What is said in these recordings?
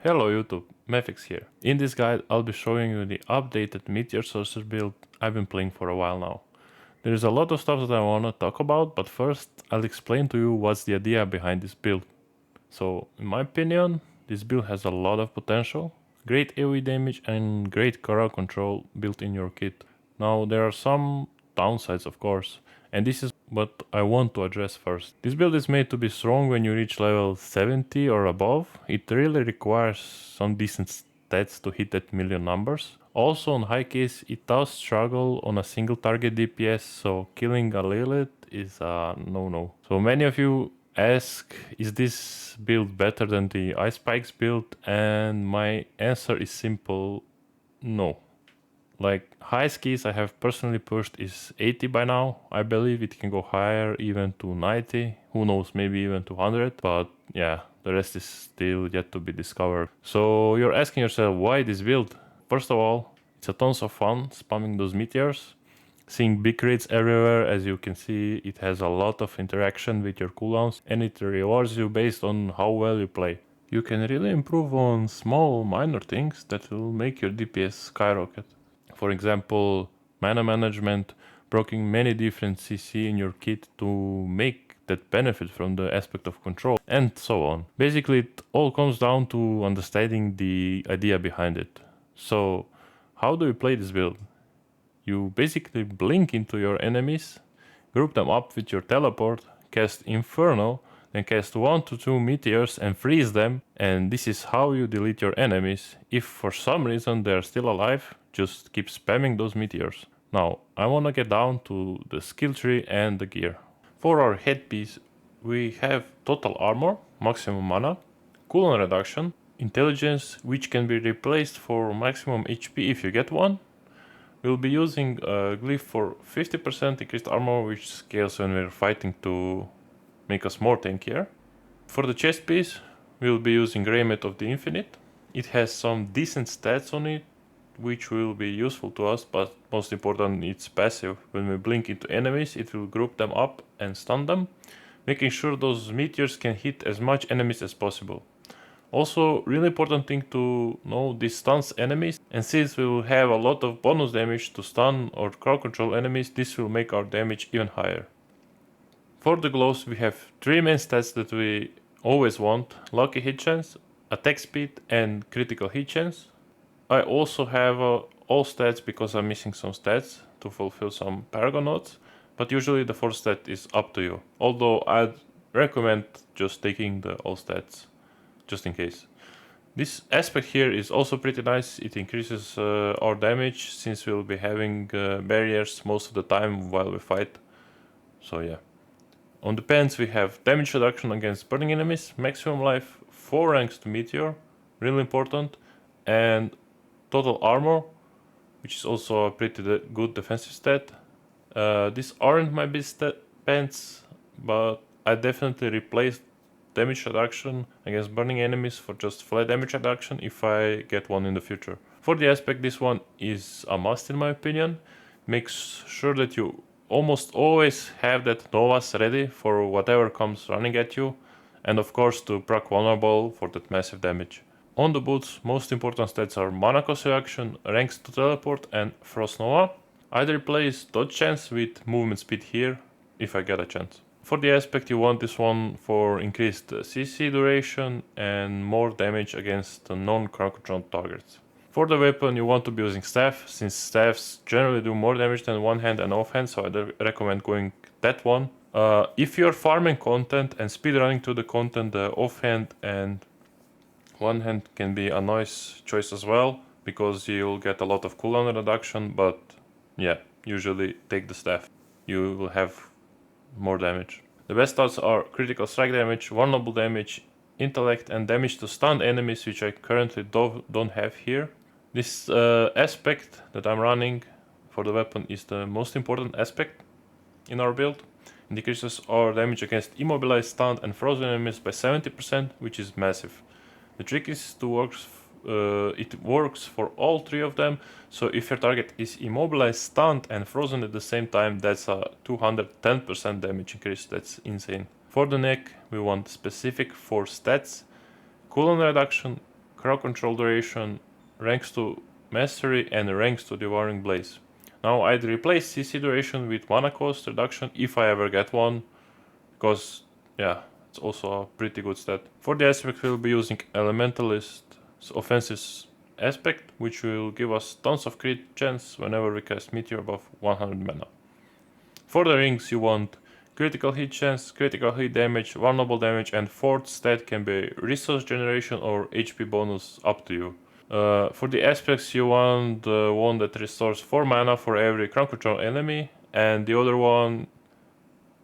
Hello YouTube, Mefix here. In this guide I'll be showing you the updated Meteor Sorcerer build I've been playing for a while now. There is a lot of stuff that I wanna talk about, but first I'll explain to you what's the idea behind this build. So in my opinion, this build has a lot of potential, great AoE damage and great crowd control built in your kit. Now there are some downsides of course, and this is what I want to address first. This build is made to be strong when you reach level 70 or above. It really requires some decent stats to hit that million numbers. Also on high case it does struggle on a single target DPS, so killing a Lilith is a no-no. So many of you ask, is this build better than the Ice Spikes build? And my answer is simple, no. Like highest keys I have personally pushed is 80 by now. I believe it can go higher, even to 90. Who knows, maybe even to 100. But yeah, the rest is still yet to be discovered. So you're asking yourself, why this build? First of all, it's a tons of fun spamming those meteors. Seeing big rates everywhere, as you can see, it has a lot of interaction with your cooldowns and it rewards you based on how well you play. You can really improve on small minor things that will make your DPS skyrocket. For example, mana management, proccing many different CC in your kit to make that benefit from the aspect of control, and so on. Basically, it all comes down to understanding the idea behind it. So, how do you play this build? You basically blink into your enemies, group them up with your teleport, cast Inferno, then cast 1 to 2 meteors and freeze them, and this is how you delete your enemies. If for some reason they are still alive, just keep spamming those meteors. Now, I wanna get down to the skill tree and the gear. For our headpiece, we have total armor, maximum mana, cooldown reduction, intelligence, which can be replaced for maximum HP if you get one. We'll be using a glyph for 50% increased armor, which scales when we're fighting to make us more tankier. For the chest piece, we'll be using Raiment of the Infinite. It has some decent stats on it, which will be useful to us, but most important, it's passive. When we blink into enemies, it will group them up and stun them, making sure those meteors can hit as much enemies as possible. Also, really important thing to know, this stuns enemies, and since we will have a lot of bonus damage to stun or crowd control enemies, this will make our damage even higher. For the gloves, we have 3 main stats that we always want: lucky hit chance, attack speed and critical hit chance. I also have all stats because I'm missing some stats to fulfill some Paragon nodes, but usually the 4th stat is up to you. Although I'd recommend just taking the all stats, just in case. This aspect here is also pretty nice. It increases our damage since we'll be having barriers most of the time while we fight. So yeah. On the pants we have damage reduction against burning enemies, maximum life, 4 ranks to Meteor, really important, and total armor, which is also a pretty good defensive stat. These aren't my best pants, but I definitely replaced damage reduction against burning enemies for just flat damage reduction if I get one in the future. For the aspect, this one is a must in my opinion. Makes sure that you almost always have that Novas ready for whatever comes running at you, and of course to proc vulnerable for that massive damage. On the boots, most important stats are mana cost reduction, ranks to teleport and Frost Nova. I'd replace dodge chance with movement speed here if I get a chance. For the aspect, you want this one for increased CC duration and more damage against non-crowd controlled targets. For the weapon, you want to be using staff, since staffs generally do more damage than one hand and offhand, so I recommend going that one. If you're farming content and speedrunning to the content, the offhand and one hand can be a nice choice as well, because you'll get a lot of cooldown reduction, but yeah, usually take the staff. You will have more damage. The best stats are critical strike damage, vulnerable damage, intellect and damage to stunned enemies, which I currently don't have here. This aspect that I'm running for the weapon is the most important aspect in our build. It decreases our damage against immobilized, stunned and frozen enemies by 70%, which is massive. The trick is it works for all 3 of them, so if your target is immobilized, stunned and frozen at the same time, that's a 210% damage increase. That's insane. For the neck, we want specific 4 stats: cooldown reduction, crowd control duration, ranks to mastery, and ranks to devouring blaze. Now I'd replace CC duration with mana cost reduction if I ever get one, because yeah, it's also a pretty good stat. For the aspect we'll be using Elementalist offensive aspect, which will give us tons of crit chance whenever we cast Meteor above 100 mana. For the rings you want critical hit chance, critical hit damage, vulnerable damage, and fourth stat can be resource generation or HP bonus, up to you. For the aspects you want the one that restores 4 mana for every crown control enemy, and the other one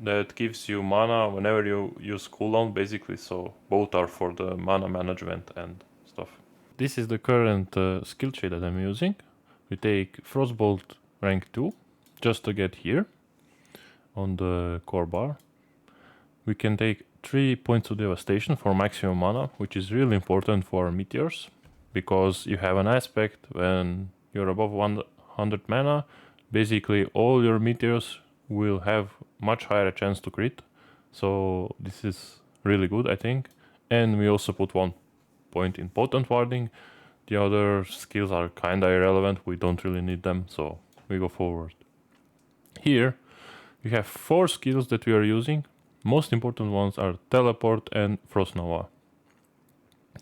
that gives you mana whenever you use cooldown, basically, so both are for the mana management and stuff. This is the current skill tree that I'm using. We take Frostbolt rank 2, just to get here on the core bar. We can take 3 points of devastation for maximum mana, which is really important for meteors, because you have an aspect when you're above 100 mana, basically all your meteors will have much higher chance to crit, so this is really good, I think. And we also put 1 point in potent warding. The other skills are kinda irrelevant, we don't really need them, so we go forward. Here we have 4 skills that we are using. Most important ones are Teleport and Frost Nova.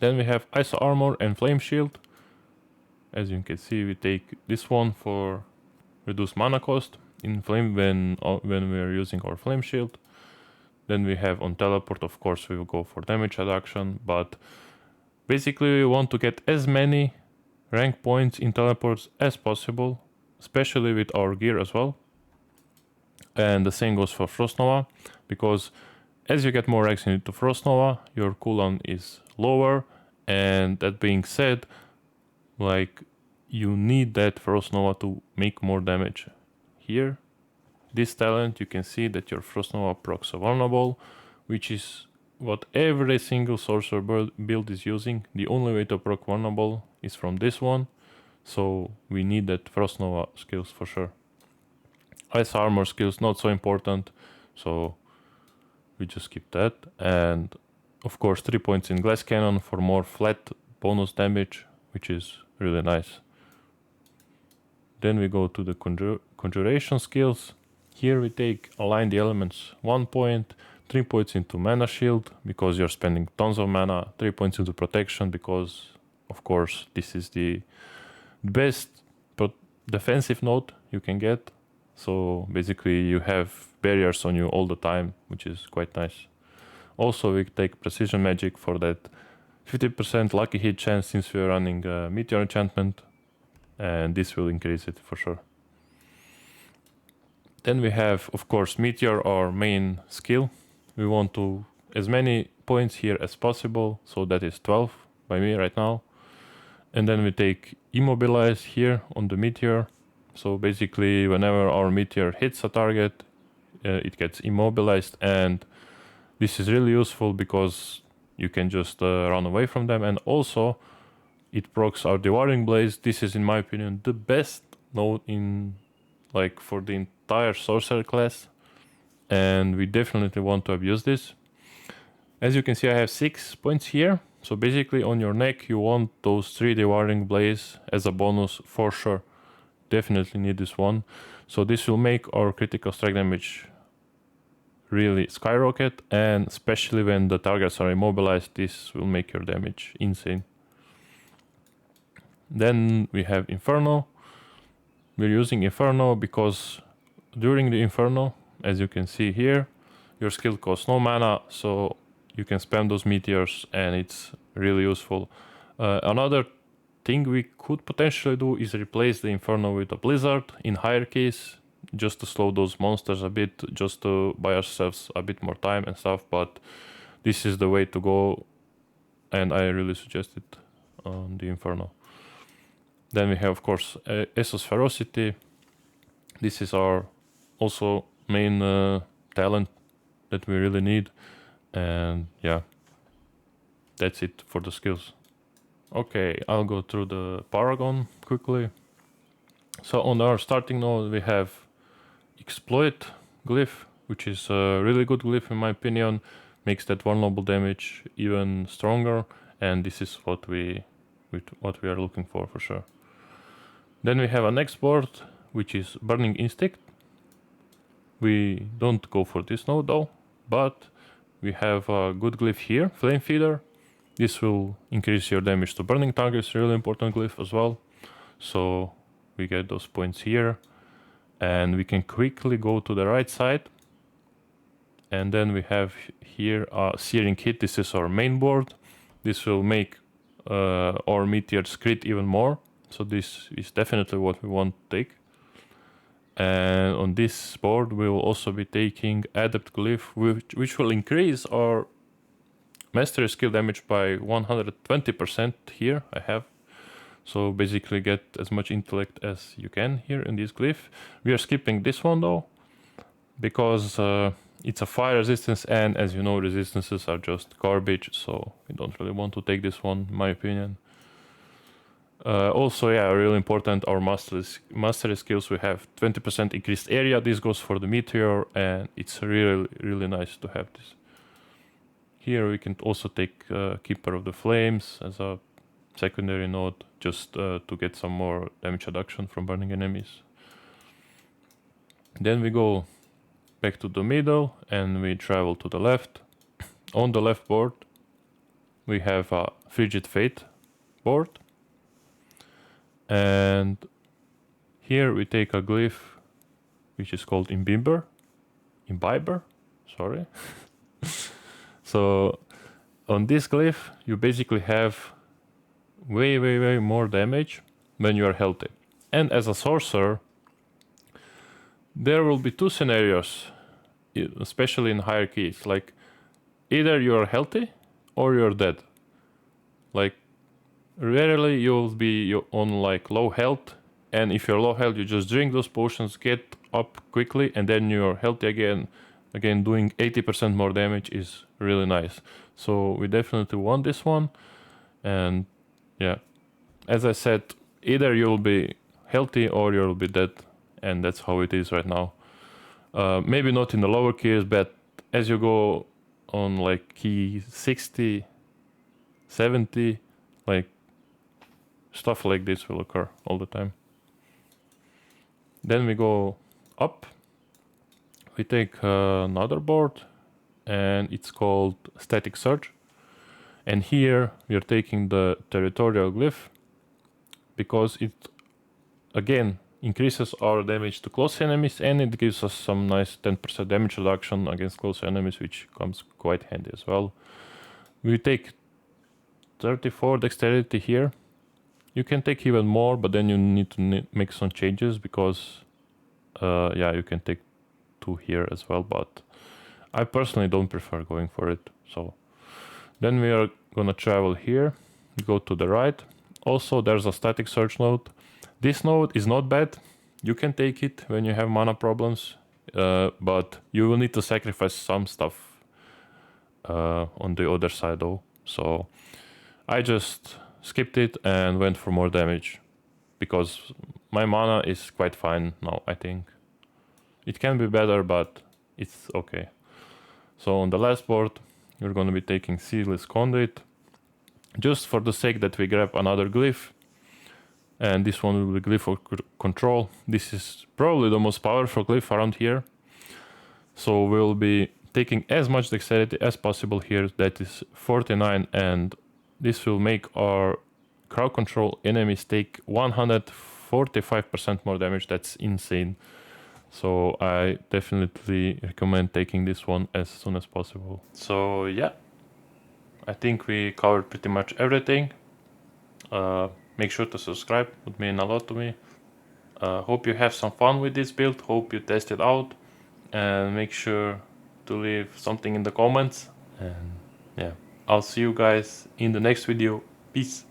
Then we have Ice Armor and Flame Shield. As you can see, we take this one for reduced mana cost in flame when we are using our Flame Shield. Then we have on Teleport, of course, we will go for damage reduction, but basically we want to get as many rank points in teleports as possible, especially with our gear as well. And the same goes for Frost Nova, because as you get more ranks into Frost Nova, your cooldown is lower, and that being said, like, you need that Frost Nova to make more damage. Here, this talent, you can see that your Frost Nova procs are vulnerable, which is what every single sorcerer build is using. The only way to proc vulnerable is from this one, so we need that Frost Nova skills for sure. Ice Armor skills not so important, so we just keep that. And of course 3 points in Glass Cannon for more flat bonus damage, which is really nice. Then we go to the conjuration skills. Here we take Align the Elements 1 point, 3 points into Mana Shield, because you're spending tons of mana, 3 points into Protection, because of course this is the best defensive node you can get. So basically you have barriers on you all the time, which is quite nice. Also we take Precision Magic for that 50% lucky hit chance, since we are running Meteor enchantment, and this will increase it for sure. Then we have, of course, Meteor, our main skill. We want to as many points here as possible, so that is 12 by me right now. And then we take Immobilize here on the Meteor. So basically whenever our Meteor hits a target, it gets immobilized, and this is really useful because you can just run away from them, and also it procs our Devouring Blaze. This is, in my opinion, the best node in, like, for the entire Sorcerer class, and we definitely want to abuse this. As you can see, I have 6 points here, so basically on your neck you want those 3 Devouring Blaze as a bonus for sure. Definitely need this one. So this will make our critical strike damage really skyrocket, and especially when the targets are immobilized, this will make your damage insane. Then we have Inferno. We're using Inferno because during the Inferno, as you can see here, your skill costs no mana, so you can spam those meteors and it's really useful. Another thing we could potentially do is replace the Inferno with a Blizzard in higher case, just to slow those monsters a bit, just to buy ourselves a bit more time and stuff, but this is the way to go, and I really suggest it on the Inferno. Then we have, of course, Essos Ferocity. This is our also main talent that we really need, and yeah, that's it for the skills. Okay, I'll go through the Paragon quickly. So on our starting node we have Exploit glyph, which is a really good glyph in my opinion, makes that vulnerable damage even stronger, and this is what we what we are looking for sure. Then we have a next board, which is Burning Instinct. We don't go for this node though, but we have a good glyph here, Flame Feeder. This will increase your damage to burning targets, really important glyph as well. So we get those points here, and we can quickly go to the right side. And then we have here a Searing Hit. This is our main board. This will make our meteors crit even more. So this is definitely what we want to take. And on this board we will also be taking Adept Glyph, which will increase our mastery skill damage by 120% here I have. So basically get as much intellect as you can here in this glyph. We are skipping this one though, because it's a fire resistance, and as you know, resistances are just garbage, so we don't really want to take this one, in my opinion. Also, yeah, really important, our mastery skills. We have 20% increased area. This goes for the Meteor, and it's really nice to have this. Here we can also take Keeper of the Flames as a secondary node, just to get some more damage reduction from burning enemies. Then we go back to the middle and we travel to the left. On the left board we have a Frigid Fate board, and here we take a glyph which is called Imbiber, sorry. So on this glyph you basically have way more damage when you are healthy. And as a sorcerer, there will be two scenarios, especially in higher keys. Like, either you are healthy or you're dead. Like, rarely you'll be on like low health, and if you're low health you just drink those potions, get up quickly, and then you're healthy again. Again, doing 80% more damage is really nice. So we definitely want this one. And yeah, as I said, either you'll be healthy or you'll be dead, and that's how it is right now. Maybe not in the lower keys, but as you go on like key 60, 70, like stuff like this will occur all the time. Then we go up. We take another board, and it's called Static Surge. And here we are taking the Territorial Glyph, because it again increases our damage to close enemies, and it gives us some nice 10% damage reduction against close enemies, which comes quite handy as well. We take 34 dexterity here. You can take even more, but then you need to make some changes, because yeah, you can take 2 here as well, but I personally don't prefer going for it. So then we are gonna travel here, go to the right. Also, there's a Static Surge node. This node is not bad. You can take it when you have mana problems, but you will need to sacrifice some stuff on the other side though. So I just skipped it and went for more damage, because my mana is quite fine now, I think. It can be better, but it's okay. So on the last board, we're going to be taking Seedless Conduit, just for the sake that we grab another glyph. And this one will be Glyph of Control. This is probably the most powerful glyph around here. So we'll be taking as much dexterity as possible here, that is 49, and this will make our crowd control enemies take 145% more damage. That's insane. So I definitely recommend taking this one as soon as possible. So yeah, I think we covered pretty much everything. Make sure to subscribe, would mean a lot to me. Hope you have some fun with this build, hope you test it out, and make sure to leave something in the comments. And yeah, I'll see you guys in the next video. Peace.